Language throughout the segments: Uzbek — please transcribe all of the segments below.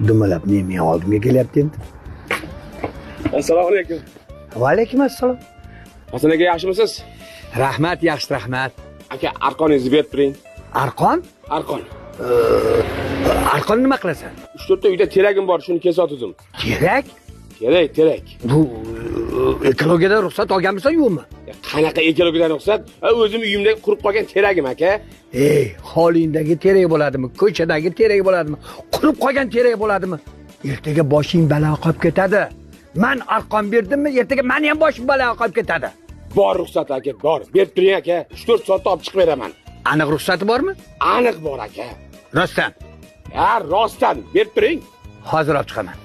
dumalab men oldimga kelyapti endi. Assalomu alaykum. Va alaykum assalom. Hasan aka, yaxshimisiz? Rahmat, yaxshi rahmat. Aka, arqoningizni berib turing. Arqon? Arqon. Arqon nima qilasan? 3-4 ta uyda teragim bor, shuni kesotdim. Kerak? Kerak. Bu ekologiyadan ruxsat olganmisan yo'qmi? Qanaqa ekologiyadan ruxsat? O'zim uyimda qurib qolgan teragim aka. Holingdagi terak bo'ladimi? Ko'chadagi terak bo'ladimi? Qurib qolgan terak bo'ladimi? Ertaga boshing balo qolib ketadi. Men arqon berdimmi, ertaga meni ham boshim balo qolib ketadi. Bor ruxsat aka, bor. Berib turing aka. 3-4 soatda olib chiqib beraman. Aniq ruxsati bormi? Aniq bor aka. Rostdan. Ha, rostdan. Berib turing. Hozir olib chiqaman.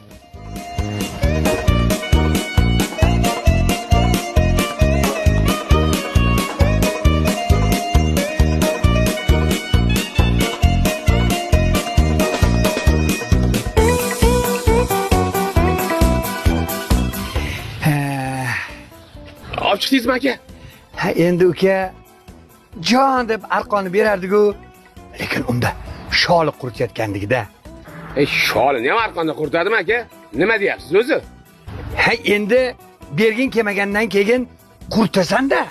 Olib chiqdingizmi aka? Ha, endi uka jon deb arqonni berardi-ku, lekin unda sholi quritayotgandikda. Sholini ham arqonda quritadimi aka? Nima deyapsiz o'zi? Ha, endi bergin kelmagandan keyin qurtasan-da.